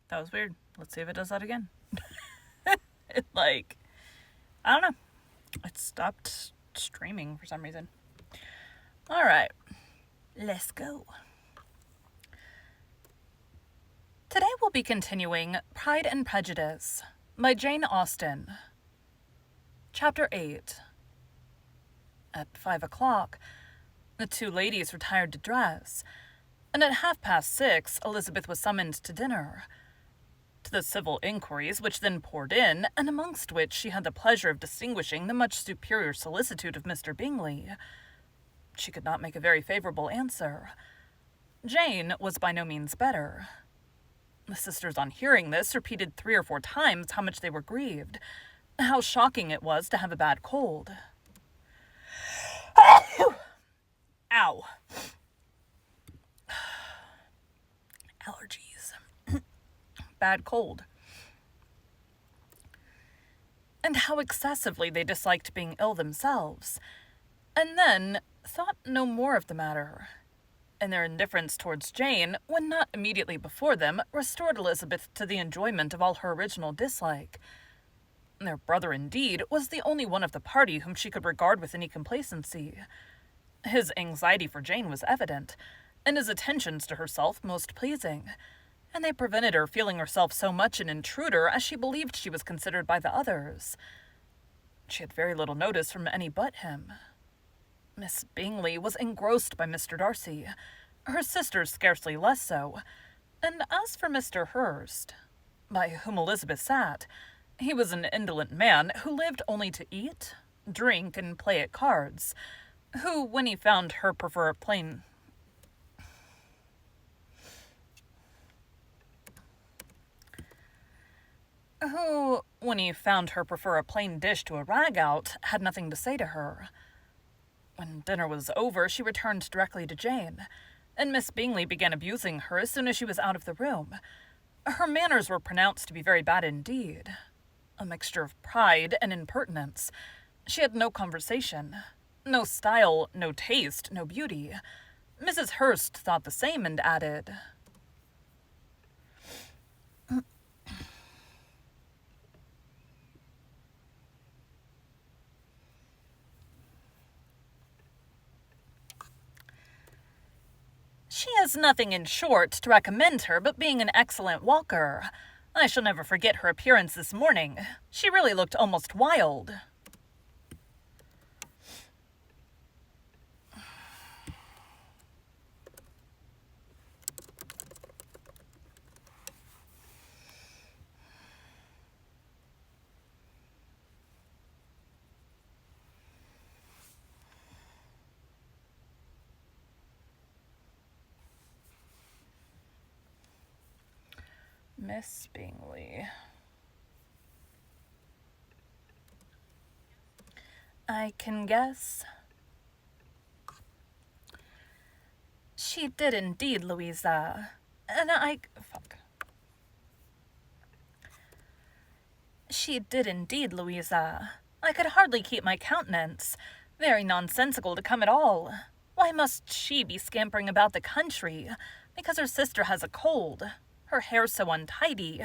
That was weird. Let's see if it does that again. I don't know. It stopped streaming for some reason. All right. Let's go. Today we'll be continuing Pride and Prejudice by Jane Austen. Chapter 8. At 5 o'clock, the two ladies retired to dress, and at 6:30 Elizabeth was summoned to dinner. To the civil inquiries which then poured in, and amongst which she had the pleasure of distinguishing the much superior solicitude of Mr. Bingley, she could not make a very favourable answer. Jane was by no means better. The sisters, on hearing this, repeated 3 or 4 times how much they were grieved, how shocking it was to have a bad cold. Ow. Allergies. Bad cold. And how excessively they disliked being ill themselves, and then thought no more of the matter. And their indifference towards Jane, when not immediately before them, restored Elizabeth to the enjoyment of all her original dislike. Their brother, indeed, was the only one of the party whom she could regard with any complacency. His anxiety for Jane was evident, and his attentions to herself most pleasing, and they prevented her feeling herself so much an intruder as she believed she was considered by the others. She had very little notice from any but him. Miss Bingley was engrossed by Mr. Darcy, her sisters scarcely less so, and as for Mr. Hurst, by whom Elizabeth sat, he was an indolent man who lived only to eat, drink, and play at cards, who, when he found her prefer a plain dish to a rag-out, had nothing to say to her. When dinner was over, she returned directly to Jane, and Miss Bingley began abusing her as soon as she was out of the room. Her manners were pronounced to be very bad indeed, a mixture of pride and impertinence. She had no conversation, no style, no taste, no beauty. Mrs. Hurst thought the same, and added, "She has nothing, in short, to recommend her but being an excellent walker. I shall never forget her appearance this morning. She really looked almost wild." Miss Bingley. "I can guess." "She did indeed, Louisa. She did indeed, Louisa. I could hardly keep my countenance. Very nonsensical to come at all. Why must she be scampering about the country? Because her sister has a cold. Her hair so untidy,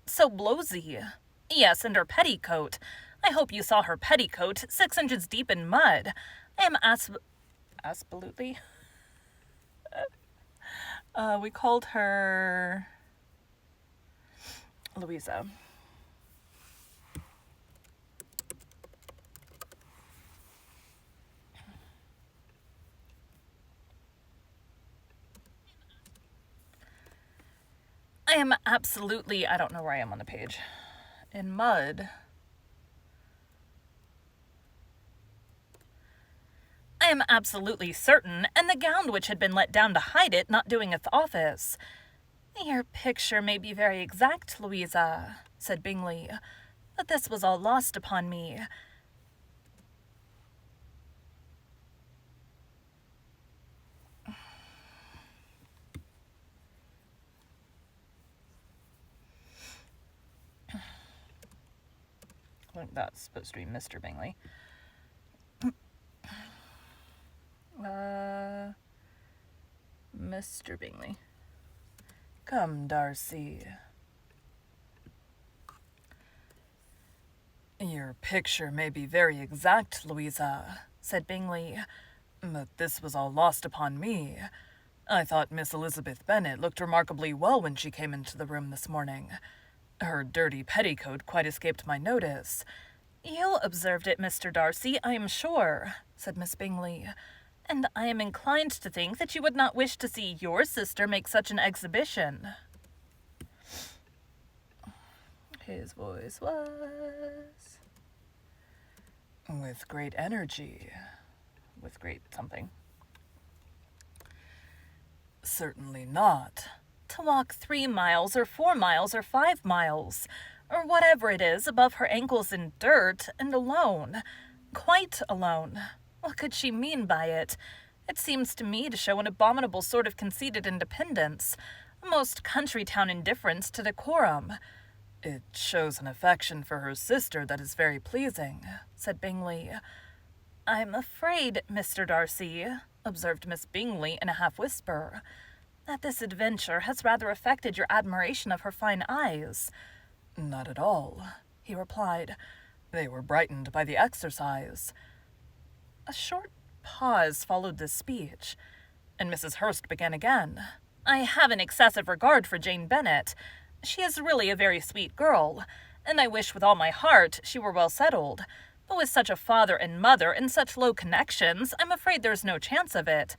so blowsy. Yes, and her petticoat. I hope you saw her petticoat, 6 inches deep in mud. I am absolutely. We called her Louisa. I am absolutely, I don't know where I am on the page. In mud. I am absolutely certain, and the gown which had been let down to hide it not doing its office. Your picture may be very exact, Louisa, said Bingley, but this was all lost upon me. I think that's supposed to be Mr. Bingley. Mr. Bingley. Come, Darcy. "Your picture may be very exact, Louisa," said Bingley, "but this was all lost upon me. I thought Miss Elizabeth Bennet looked remarkably well when she came into the room this morning. Her dirty petticoat quite escaped my notice." "You observed it, Mr. Darcy, I am sure," said Miss Bingley, "and I am inclined to think that you would not wish to see your sister make such an exhibition." His voice was... "With great energy. With great something." "Certainly not." "To walk 3 miles or 4 miles or 5 miles, or whatever it is, above her ankles in dirt, and alone. Quite alone. What could she mean by it? It seems to me to show an abominable sort of conceited independence, a most country-town indifference to decorum." "It shows an affection for her sister that is very pleasing," said Bingley. "I'm afraid, Mr. Darcy," observed Miss Bingley in a half-whisper, "that this adventure has rather affected your admiration of her fine eyes." "Not at all," he replied. "They were brightened by the exercise." A short pause followed this speech, and Mrs. Hurst began again. "I have an excessive regard for Jane Bennet. She is really a very sweet girl, and I wish with all my heart she were well settled. But with such a father and mother and such low connections, I'm afraid there's no chance of it.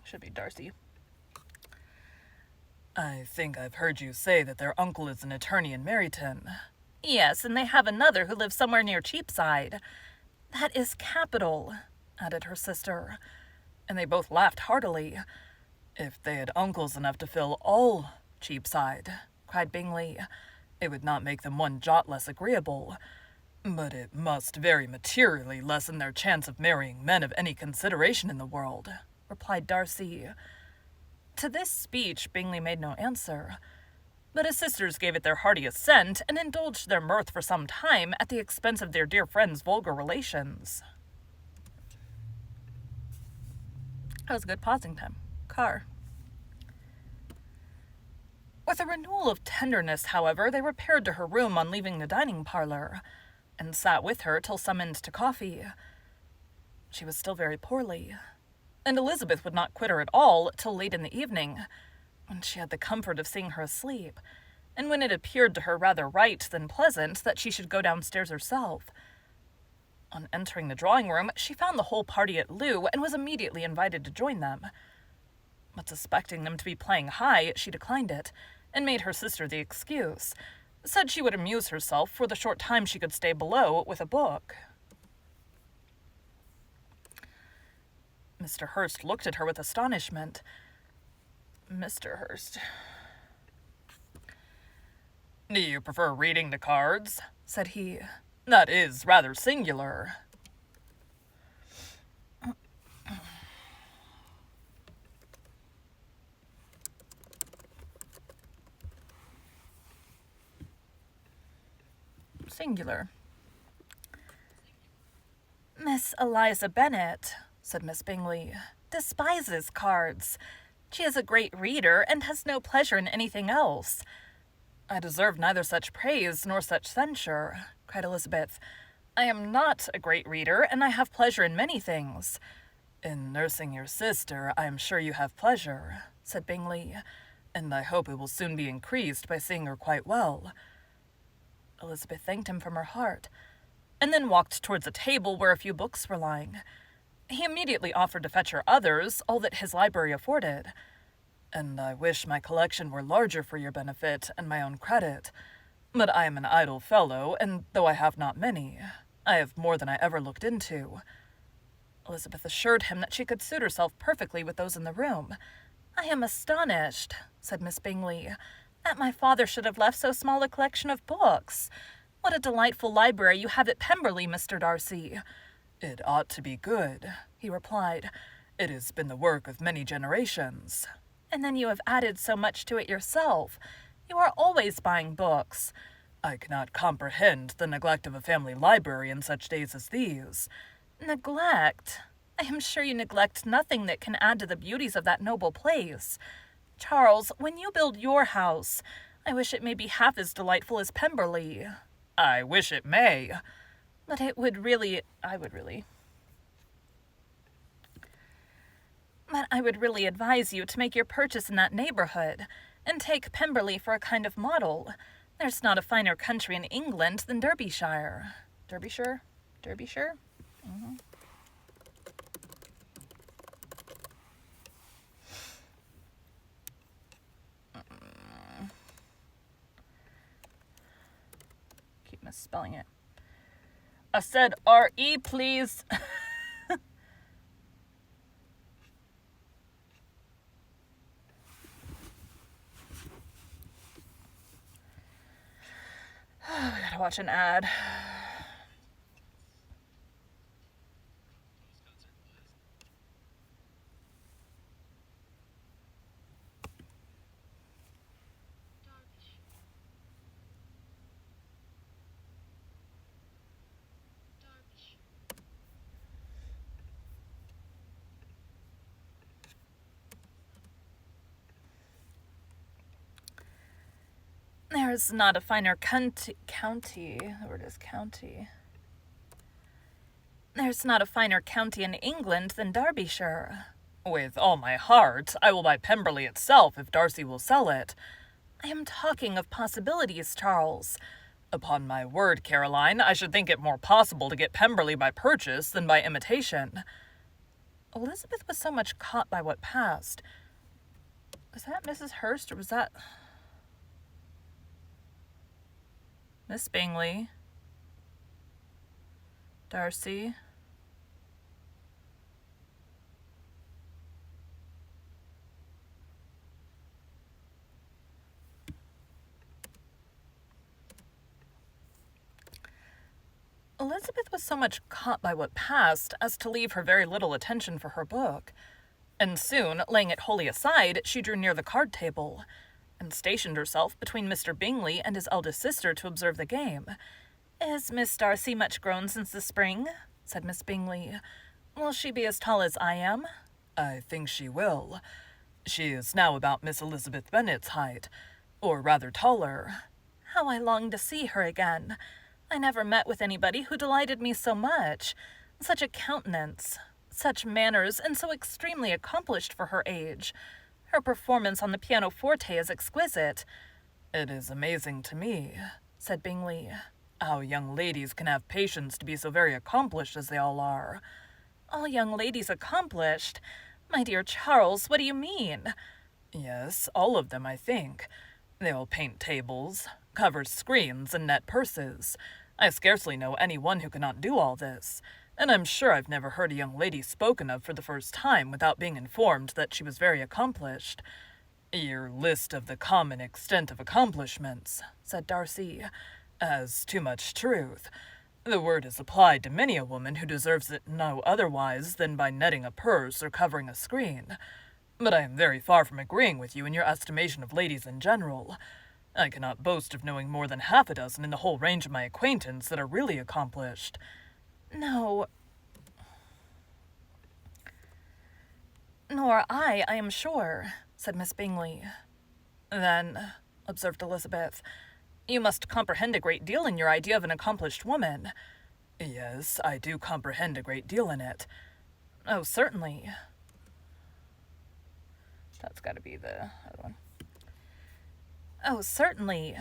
Should be Darcy. "I think I've heard you say that their uncle is an attorney in Meryton." "Yes, and they have another who lives somewhere near Cheapside." "That is capital," added her sister, and they both laughed heartily. "If they had uncles enough to fill all Cheapside," cried Bingley, "it would not make them one jot less agreeable. But it must very materially lessen their chance of marrying men of any consideration in the world," replied Darcy. To this speech Bingley made no answer, but his sisters gave it their hearty assent, and indulged their mirth for some time at the expense of their dear friend's vulgar relations. That was a good pausing time. Car. With a renewal of tenderness, however, they repaired to her room on leaving the dining parlour, and sat with her till summoned to coffee. She was still very poorly, and Elizabeth would not quit her at all till late in the evening, when she had the comfort of seeing her asleep, and when it appeared to her rather right than pleasant that she should go downstairs herself. On entering the drawing-room, she found the whole party at loo, and was immediately invited to join them. But suspecting them to be playing high, she declined it, and made her sister the excuse, said she would amuse herself for the short time she could stay below with a book. Mr. Hurst looked at her with astonishment. "Mr. Hurst, do you prefer reading to cards?" said he. "That is rather singular." Singular. "Miss Eliza Bennet," said Miss Bingley, "despises cards. She is a great reader, and has no pleasure in anything else." "I deserve neither such praise nor such censure," cried Elizabeth. "I am not a great reader, and I have pleasure in many things." "In nursing your sister, I am sure you have pleasure," said Bingley, "and I hope it will soon be increased by seeing her quite well." Elizabeth thanked him from her heart, and then walked towards a table where a few books were lying. He immediately offered to fetch her others, all that his library afforded. "And I wish my collection were larger for your benefit and my own credit. But I am an idle fellow, and though I have not many, I have more than I ever looked into." Elizabeth assured him that she could suit herself perfectly with those in the room. "I am astonished," said Miss Bingley, "that my father should have left so small a collection of books. What a delightful library you have at Pemberley, Mr. Darcy." "It ought to be good," he replied. "It has been the work of many generations." "And then you have added so much to it yourself. You are always buying books." "I cannot comprehend the neglect of a family library in such days as these." "Neglect? I am sure you neglect nothing that can add to the beauties of that noble place. Charles, when you build your house, I wish it may be half as delightful as Pemberley. I wish it may. But I would really advise you to make your purchase in that neighborhood, and take Pemberley for a kind of model. There's not a finer country in England than Derbyshire. Derbyshire? Mm-hmm. Keep misspelling it. I said R-E, please. I gotta watch an ad. There's not a finer county. The word is county. There's not a finer county in England than Derbyshire. With all my heart, I will buy Pemberley itself if Darcy will sell it. I am talking of possibilities, Charles. Upon my word, Caroline, I should think it more possible to get Pemberley by purchase than by imitation. Elizabeth was so much caught by what passed. Was that Mrs. Hurst, or was that Miss Bingley? Darcy? Elizabeth was so much caught by what passed as to leave her very little attention for her book, and soon, laying it wholly aside, she drew near the card table, and stationed herself between Mr. Bingley and his eldest sister to observe the game. "Is Miss Darcy much grown since the spring?" said Miss Bingley. "Will she be as tall as I am?" I think she will. She is now about Miss Elizabeth Bennet's height, or rather taller. How I long to see her again! I never met with anybody who delighted me so much. Such a countenance, such manners, and so extremely accomplished for her age. Her performance on the pianoforte is exquisite." "It is amazing to me," said Bingley, "how young ladies can have patience to be so very accomplished as they all are." "All young ladies accomplished? My dear Charles, what do you mean?" "Yes, all of them, I think. They all paint tables, cover screens, and net purses. I scarcely know any one who cannot do all this, and I'm sure I've never heard a young lady spoken of for the first time without being informed that she was very accomplished." "Your list of the common extent of accomplishments," said Darcy, "has too much truth. The word is applied to many a woman who deserves it no otherwise than by netting a purse or covering a screen. But I am very far from agreeing with you in your estimation of ladies in general. I cannot boast of knowing more than half a dozen in the whole range of my acquaintance that are really accomplished." "No, nor I am sure," said Miss Bingley. "Then," observed Elizabeth, "you must comprehend a great deal in your idea of an accomplished woman." "Yes, I do comprehend a great deal in it." "Oh, certainly." That's got to be the other one. "Oh, certainly,"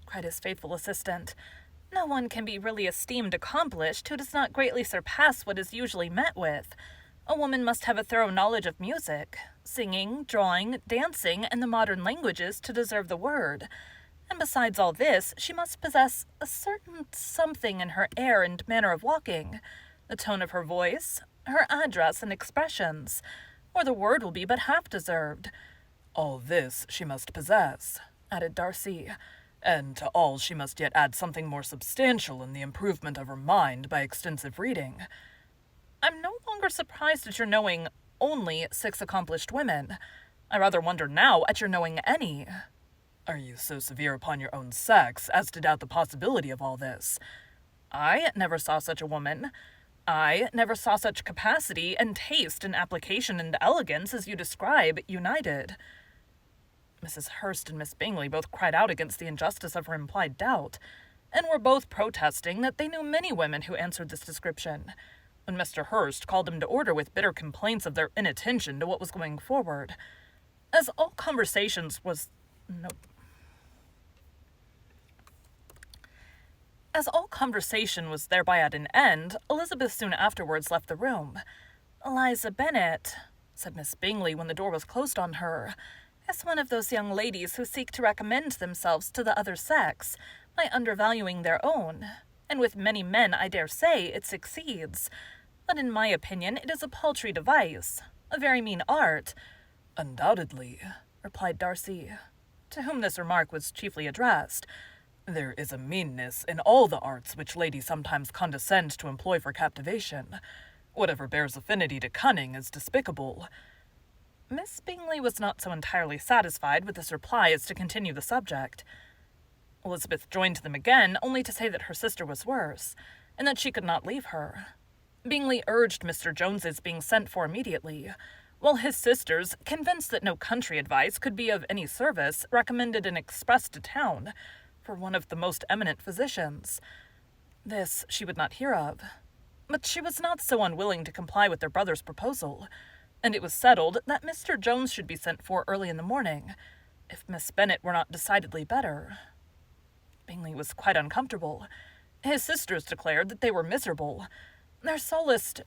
cried his faithful assistant. "No one can be really esteemed accomplished who does not greatly surpass what is usually met with. A woman must have a thorough knowledge of music, singing, drawing, dancing, and the modern languages to deserve the word. And besides all this, she must possess a certain something in her air and manner of walking, the tone of her voice, her address and expressions, or the word will be but half deserved." "All this she must possess," added Darcy, "and to all she must yet add something more substantial in the improvement of her mind by extensive reading." "I'm no longer surprised at your knowing only 6 accomplished women. I rather wonder now at your knowing any." "Are you so severe upon your own sex as to doubt the possibility of all this?" "I never saw such a woman. I never saw such capacity and taste and application and elegance as you describe united." Mrs. Hurst and Miss Bingley both cried out against the injustice of her implied doubt, and were both protesting that they knew many women who answered this description, when Mr. Hurst called them to order with bitter complaints of their inattention to what was going forward. As all conversation was thereby at an end, Elizabeth soon afterwards left the room. "Eliza Bennet," said Miss Bingley when the door was closed on her, "is one of those young ladies who seek to recommend themselves to the other sex by undervaluing their own, and with many men, I dare say, it succeeds. But in my opinion it is a paltry device, a very mean art." "Undoubtedly," replied Darcy, to whom this remark was chiefly addressed. "There is a meanness in all the arts which ladies sometimes condescend to employ for captivation. Whatever bears affinity to cunning is despicable." Miss Bingley was not so entirely satisfied with this reply as to continue the subject. Elizabeth joined them again, only to say that her sister was worse, and that she could not leave her. Bingley urged Mr. Jones's being sent for immediately, while his sisters, convinced that no country advice could be of any service, recommended an express to town for one of the most eminent physicians. This she would not hear of, but she was not so unwilling to comply with their brother's proposal, and it was settled that Mr. Jones should be sent for early in the morning, if Miss Bennet were not decidedly better. Bingley was quite uncomfortable. His sisters declared that they were miserable. They solaced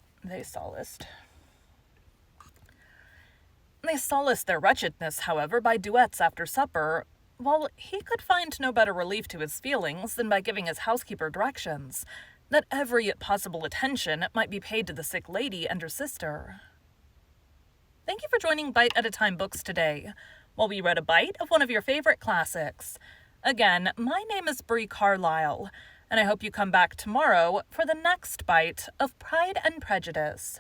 their wretchedness, however, by duets after supper, while he could find no better relief to his feelings than by giving his housekeeper directions that every possible attention might be paid to the sick lady and her sister. Thank you for joining Bite at a Time Books today, while we read a bite of one of your favorite classics. Again, my name is Bree Carlile, and I hope you come back tomorrow for the next bite of Pride and Prejudice.